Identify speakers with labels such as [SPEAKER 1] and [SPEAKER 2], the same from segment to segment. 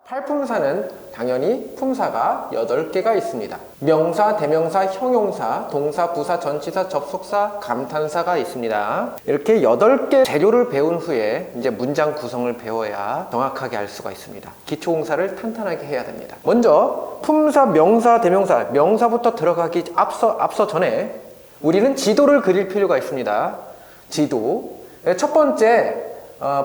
[SPEAKER 1] 팔품사는 당연히 품사가 8개가 있습니다. 명사, 대명사, 형용사, 동사, 부사, 전치사, 접속사, 감탄사가 있습니다. 이렇게 8개 재료를 배운 후에 이제 문장 구성을 배워야 정확하게 알 수가 있습니다. 기초공사를 탄탄하게 해야 됩니다. 먼저 품사, 명사, 대명사, 명사부터 들어가기 앞서 전에 우리는 지도를 그릴 필요가 있습니다. 지도. 첫 번째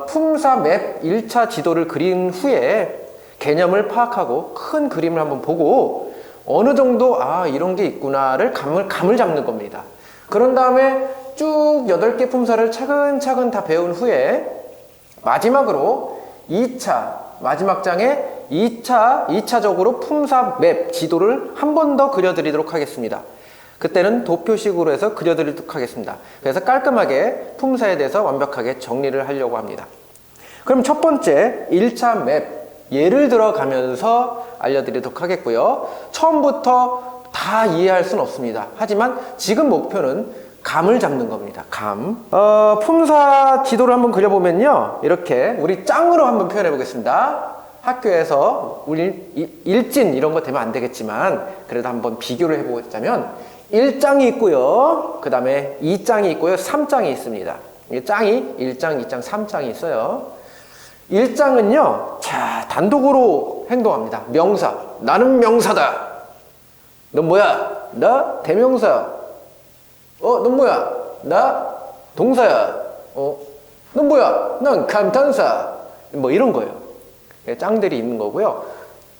[SPEAKER 1] 품사 맵 1차 지도를 그린 후에 개념을 파악하고 큰 그림을 한번 보고 어느 정도 이런 게 있구나를 감을 잡는 겁니다. 그런 다음에 쭉 8개 품사를 차근차근 다 배운 후에 마지막으로 2차 마지막 장에 2차적으로 품사 맵 지도를 한 번 더 그려드리도록 하겠습니다. 그때는 도표식으로 해서 그려드리도록 하겠습니다. 그래서 깔끔하게 품사에 대해서 완벽하게 정리를 하려고 합니다. 그럼 첫 번째 1차 맵 예를 들어 가면서 알려드리도록 하겠고요. 처음부터 다 이해할 수는 없습니다. 하지만 지금 목표는 감을 잡는 겁니다. 감. 품사 지도를 한번 그려보면요. 이렇게 우리 짱으로 한번 표현해 보겠습니다. 학교에서 우리 일진 이런 거 되면 안 되겠지만 그래도 한번 비교를 해보자면 1장이 있고요. 그 다음에 2장이 있고요. 3장이 있습니다. 짱이 1장, 2장, 3장이 있어요. 1장은요, 단독으로 행동합니다. 명사. 나는 명사다. 넌 뭐야? 나 대명사. 넌 뭐야? 나 동사야. 넌 뭐야? 난 감탄사. 뭐 이런 거예요. 짱들이 있는 거고요.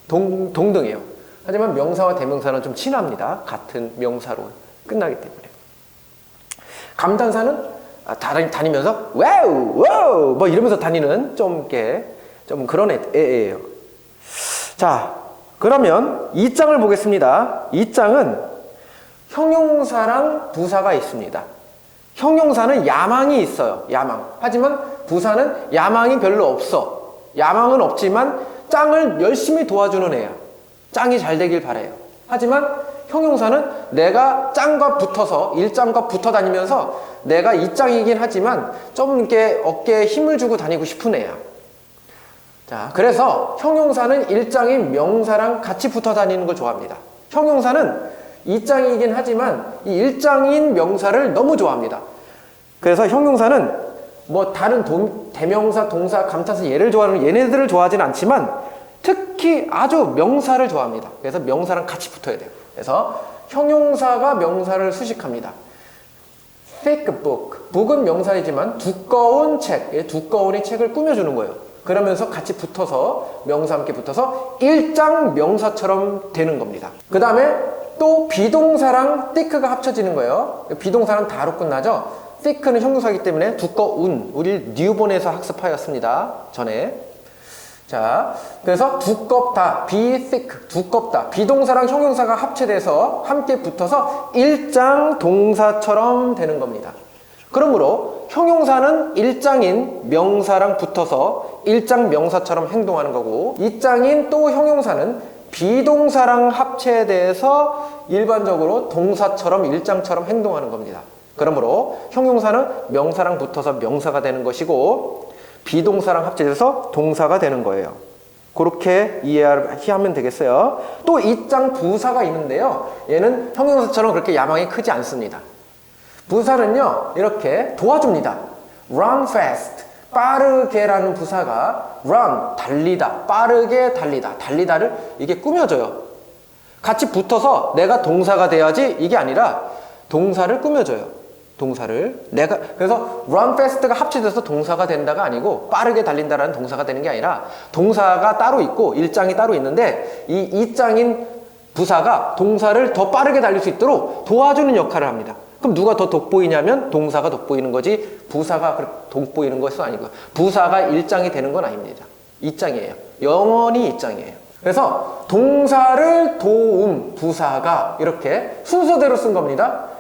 [SPEAKER 1] 동등해요. 하지만 명사와 대명사는 좀 친합니다. 같은 명사로 끝나기 때문에. 감탄사는 다니면서 와우 뭐 이러면서 다니는 좀 그런 애예요. 자, 그러면 2장을 보겠습니다. 2장은 형용사랑 부사가 있습니다. 형용사는 야망이 있어요. 야망. 하지만 부사는 야망이 별로 없어. 야망은 없지만 짱을 열심히 도와주는 애야. 짱이 잘 되길 바래요. 하지만 형용사는 내가 짱과 붙어서 1장과 붙어 다니면서 내가 2장이긴 하지만 좀 이렇게 어깨에 힘을 주고 다니고 싶은 애야. 자, 그래서 형용사는 1장인 명사랑 같이 붙어 다니는 걸 좋아합니다. 형용사는 2장이긴 하지만 이 1장인 명사를 너무 좋아합니다. 그래서 형용사는 뭐 다른 대명사, 동사, 감탄사 얘를 좋아하는 얘네들을 좋아하진 않지만 특히 아주 명사를 좋아합니다. 그래서 명사랑 같이 붙어야 돼요. 그래서 형용사가 명사를 수식합니다. thick book. book은 명사이지만 두꺼운 책, 두꺼운 이 책을 꾸며주는 거예요. 그러면서 같이 붙어서 명사와 함께 붙어서 1장 명사처럼 되는 겁니다. 그 다음에 또 비동사랑 thick가 합쳐지는 거예요. 비동사는 다로 끝나죠. thick는 형용사이기 때문에 두꺼운, 우리 뉴본에서 학습하였습니다. 전에. 자, 그래서 두껍다, be thick, 두껍다. 비동사랑 형용사가 합체돼서 함께 붙어서 1장 동사처럼 되는 겁니다. 그러므로 형용사는 1장인 명사랑 붙어서 1장 명사처럼 행동하는 거고 2장인 또 형용사는 비동사랑 합체돼서 일반적으로 동사처럼 1장처럼 행동하는 겁니다. 그러므로 형용사는 명사랑 붙어서 명사가 되는 것이고 비동사랑 합쳐져서 동사가 되는 거예요. 그렇게 이해하면 되겠어요. 또 2장 부사가 있는데요. 얘는 형용사처럼 그렇게 야망이 크지 않습니다. 부사는요, 이렇게 도와줍니다. run fast, 빠르게라는 부사가 run, 달리다, 빠르게 달리다, 달리다를 이게 꾸며줘요. 같이 붙어서 내가 동사가 돼야지 이게 아니라 동사를 꾸며줘요. 동사를 그래서 run fast가 합쳐져서 동사가 된다가 아니고 빠르게 달린다라는 동사가 되는 게 아니라 동사가 따로 있고 1장이 따로 있는데 이 2장인 부사가 동사를 더 빠르게 달릴 수 있도록 도와주는 역할을 합니다. 그럼 누가 더 돋보이냐면 동사가 돋보이는 거지 부사가 돋보이는 것은 아니고요. 부사가 1장이 되는 건 아닙니다. 2장이에요. 영원히 2장이에요. 그래서 동사를 도움, 부사가 이렇게 순서대로 쓴 겁니다.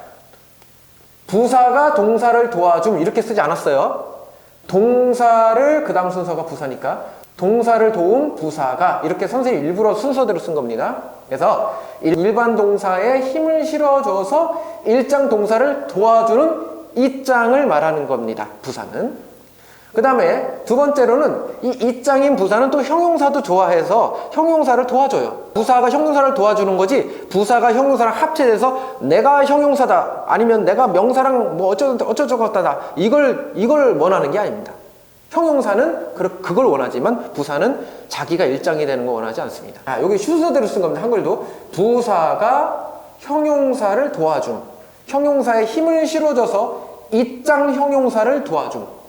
[SPEAKER 1] 부사가 동사를 도와줌 이렇게 쓰지 않았어요. 동사를 그 다음 순서가 부사니까 동사를 도움 부사가 이렇게 선생님이 일부러 순서대로 쓴 겁니다. 그래서 일반 동사에 힘을 실어줘서 1장 동사를 도와주는 2장을 말하는 겁니다. 부사는. 그 다음에 두 번째로는 이 이장인 부사는 또 형용사도 좋아해서 형용사를 도와줘요. 부사가 형용사를 도와주는 거지, 부사가 형용사랑 합체돼서 내가 형용사다, 아니면 내가 명사랑 뭐 어쩌고저쩌다 이걸 원하는 게 아닙니다. 형용사는 그걸 원하지만 부사는 자기가 일장이 되는 거 원하지 않습니다. 여기 순서대로 쓴 겁니다. 한글도. 부사가 형용사를 도와줌. 형용사에 힘을 실어줘서 이장 형용사를 도와줌.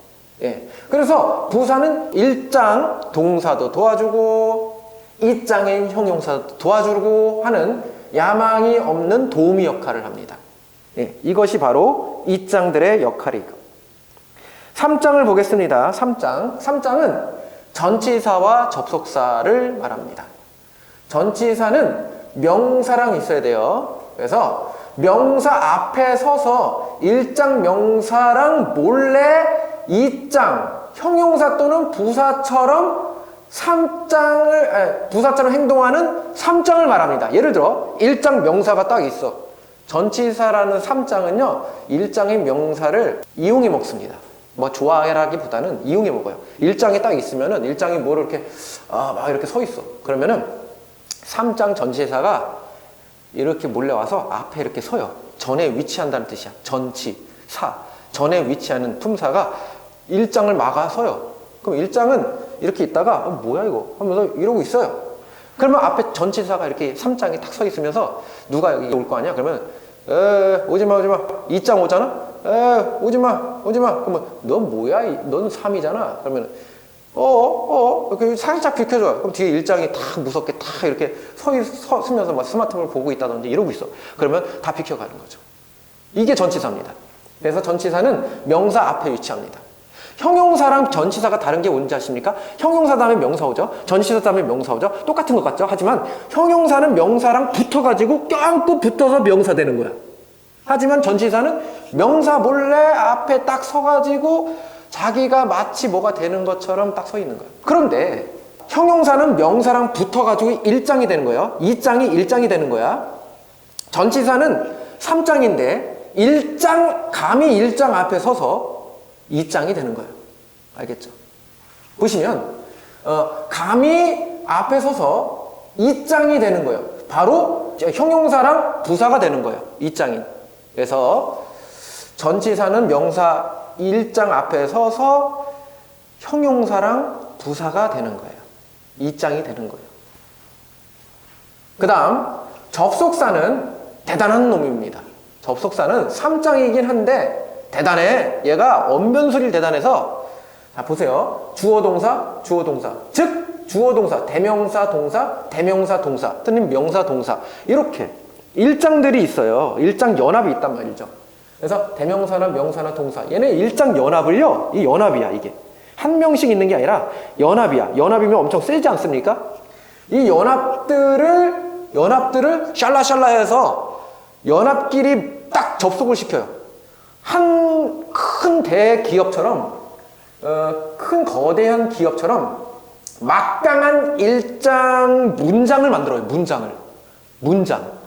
[SPEAKER 1] 예. 그래서 부사는 일장 동사도 도와주고 이장인 형용사도 도와주고 하는 야망이 없는 도우미 역할을 합니다. 예. 이것이 바로 이장들의 역할이고. 3장을 보겠습니다. 3장. 3장은 전치사와 접속사를 말합니다. 전치사는 명사랑 있어야 돼요. 그래서 명사 앞에 서서 일장 명사랑 몰래 이장, 형용사 또는 부사처럼 부사처럼 행동하는 3장을 말합니다. 예를 들어 1장 명사가 딱 있어. 전치사라는 3장은요 1장의 명사를 이용해 먹습니다. 뭐 좋아해라기보다는 이용해 먹어요. 1장에 딱 있으면은 1장이 뭐를 이렇게 막 이렇게 서 있어. 그러면은 3장 전치사가 이렇게 몰래 와서 앞에 이렇게 서요. 전에 위치한다는 뜻이야. 전치사. 전에 위치하는 품사가 1장을 막아서요. 그럼 1장은 이렇게 있다가 뭐야 이거 하면서 이러고 있어요. 그러면 앞에 전치사가 이렇게 3장이 딱 서 있으면서 누가 여기 올 거 아니야? 그러면 오지마 2장 오잖아? 오지마 그러면 너 뭐야? 넌 3이잖아. 그러면 이렇게 살짝 비켜줘요. 그럼 뒤에 1장이 딱 무섭게 딱 이렇게 서면서 막 스마트폰을 보고 있다든지 이러고 있어. 그러면 다 비켜가는 거죠. 이게 전치사입니다. 그래서 전치사는 명사 앞에 위치합니다. 형용사랑 전치사가 다른 게 뭔지 아십니까? 형용사 다음에 명사 오죠? 전치사 다음에 명사 오죠? 똑같은 것 같죠? 하지만 형용사는 명사랑 붙어가지고 껴안고 붙어서 명사 되는 거야. 하지만 전치사는 명사 몰래 앞에 딱 서가지고 자기가 마치 뭐가 되는 것처럼 딱 서 있는 거야. 그런데 형용사는 명사랑 붙어가지고 1장이 되는 거예요. 2장이 1장이 되는 거야. 전치사는 3장인데 1장, 감히 1장 앞에 서서 2장이 되는 거예요. 알겠죠? 보시면 감히 앞에 서서 2장이 되는 거예요. 바로 형용사랑 부사가 되는 거예요. 2장인. 그래서 전치사는 명사 1장 앞에 서서 형용사랑 부사가 되는 거예요. 2장이 되는 거예요. 그 다음 접속사는 대단한 놈입니다. 접속사는 3장이긴 한데 대단해. 얘가 언변술이 대단해서, 자 보세요. 주어동사 즉 주어동사, 대명사 동사 또는 명사 동사, 이렇게 일장들이 있어요. 일장 연합이 있단 말이죠. 그래서 대명사나 명사나 동사, 얘네 일장 연합을요, 이 연합이야. 이게 한 명씩 있는 게 아니라 연합이야. 연합이면 엄청 세지 않습니까? 이 연합들을 샬라샬라해서 연합끼리 딱 접속을 시켜요. 한 큰 대기업처럼, 큰 거대한 기업처럼 막강한 일장 문장을 만들어요. 문장.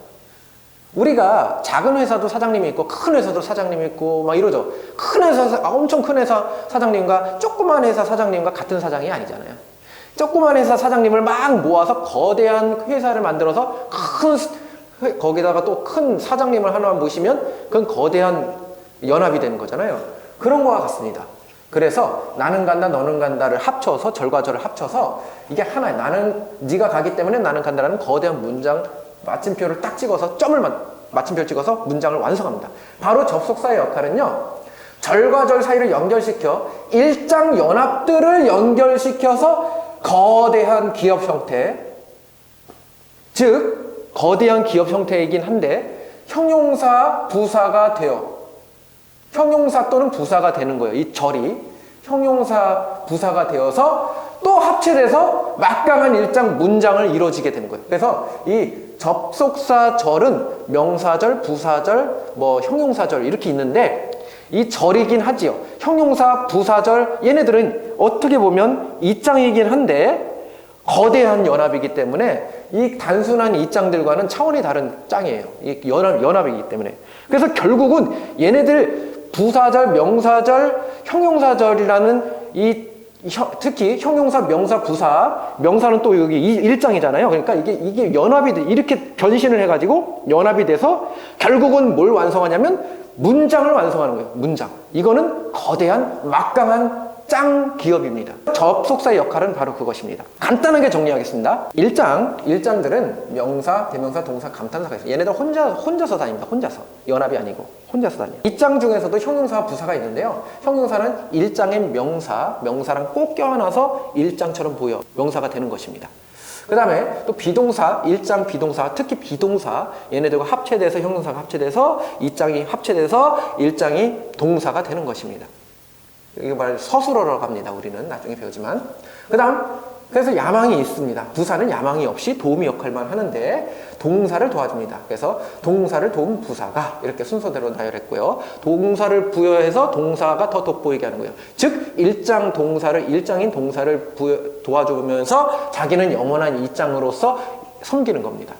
[SPEAKER 1] 우리가 작은 회사도 사장님이 있고 큰 회사도 사장님이 있고 막 이러죠. 큰 회사, 엄청 큰 회사 사장님과 조그만 회사 사장님과 같은 사장이 아니잖아요. 조그만 회사 사장님을 막 모아서 거대한 회사를 만들어서 거기다가 또 큰 사장님을 하나 모시면 그건 거대한 연합이 되는 거잖아요. 그런 거와 같습니다. 그래서 나는 간다 너는 간다를 합쳐서, 절과 절을 합쳐서 이게 하나야. 네가 가기 때문에 나는 간다라는 거대한 문장, 마침표를 딱 찍어서 마침표를 찍어서 문장을 완성합니다. 바로 접속사의 역할은요, 절과 절 사이를 연결시켜 일장 연합들을 연결시켜서 거대한 기업 형태, 즉 거대한 기업 형태이긴 한데 형용사, 부사가 되어 형용사 또는 부사가 되는 거예요. 이 절이 형용사, 부사가 되어서 또 합체돼서 막강한 일장 문장을 이루어지게 되는 거예요. 그래서 이 접속사 절은 명사절, 부사절, 형용사절 이렇게 있는데 이 절이긴 하지요. 형용사, 부사절 얘네들은 어떻게 보면 이장이긴 한데 거대한 연합이기 때문에 이 단순한 이장들과는 차원이 다른 짱이에요. 이 연합이기 때문에. 그래서 결국은 얘네들 부사절, 명사절, 형용사절이라는 특히 형용사, 명사, 부사, 명사는 또 여기 일장이잖아요. 그러니까 이게 연합이 이렇게 변신을 해가지고 연합이 돼서 결국은 뭘 완성하냐면 문장을 완성하는 거예요. 문장. 이거는 거대한 막강한 짱 기업입니다. 접속사의 역할은 바로 그것입니다. 간단하게 정리하겠습니다. 일장들은 명사, 대명사, 동사, 감탄사가 있어요. 얘네들 혼자서 다닙니다. 혼자서. 연합이 아니고 혼자서 다녀요. 일장 중에서도 형용사와 부사가 있는데요. 형용사는 일장인 명사랑 꼭 껴안아서 일장처럼 보여 명사가 되는 것입니다. 그 다음에 또 비동사, 일장 비동사, 특히 비동사, 얘네들과 합체돼서 형용사가 합체돼서 이장이 합체돼서 일장이 동사가 되는 것입니다. 이게 말 서술어라고 합니다. 우리는 나중에 배우지만. 그 다음, 그래서 야망이 있습니다. 부사는 야망이 없이 도우미 역할만 하는데 동사를 도와줍니다. 그래서 동사를 도운 부사가 이렇게 순서대로 나열했고요. 동사를 부여해서 동사가 더 돋보이게 하는 거예요. 즉 일장인 동사를 도와주면서 자기는 영원한 이장으로서 섬기는 겁니다.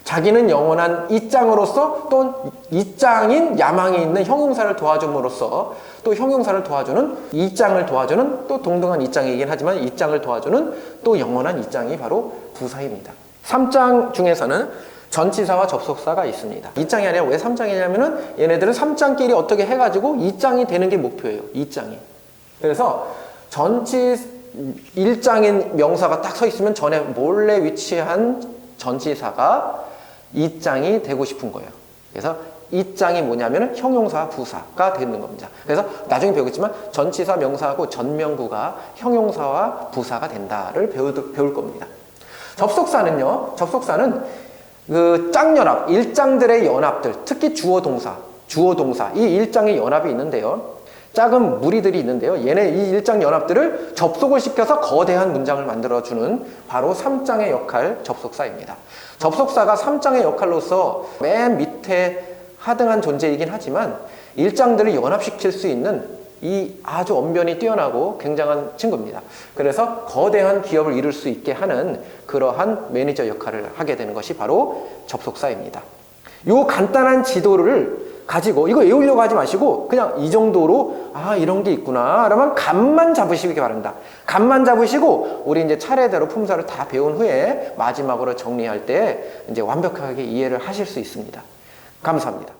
[SPEAKER 1] 자기는 영원한 이장으로서 또 이장인 야망이 있는 형용사를 도와줌으로써 또 형용사를 도와주는 이장을 도와주는 또 동등한 이장이긴 하지만 이장을 도와주는 또 영원한 이장이 바로 부사입니다. 3장 중에서는 전치사와 접속사가 있습니다. 2장이 아니라 왜 3장이냐면은 얘네들은 3장끼리 어떻게 해가지고 2장이 되는 게 목표예요. 2장이. 그래서 1장인 명사가 딱 서 있으면 전에 몰래 위치한 전치사가 2장이 되고 싶은 거예요. 그래서 2장이 뭐냐면 형용사, 부사가 되는 겁니다. 그래서 나중에 배우겠지만 전치사, 명사하고 전명구가 형용사와 부사가 된다를 배울 겁니다. 접속사는요. 접속사는 그 짝연합, 일장들의 연합들, 특히 주어, 동사, 이 일장의 연합이 있는데요. 작은 무리들이 있는데요. 얘네 이 일장 연합들을 접속을 시켜서 거대한 문장을 만들어주는 바로 3장의 역할 접속사입니다. 접속사가 3장의 역할로서 맨 밑에 하등한 존재이긴 하지만 일장들을 연합시킬 수 있는 이 아주 언변이 뛰어나고 굉장한 친구입니다. 그래서 거대한 기업을 이룰 수 있게 하는 그러한 매니저 역할을 하게 되는 것이 바로 접속사입니다. 요 간단한 지도를 가지고 이거 외우려고 하지 마시고 그냥 이 정도로 이런 게 있구나 그러면 감만 잡으시기 바랍니다. 감만 잡으시고 우리 이제 차례대로 품사를 다 배운 후에 마지막으로 정리할 때 이제 완벽하게 이해를 하실 수 있습니다. 감사합니다.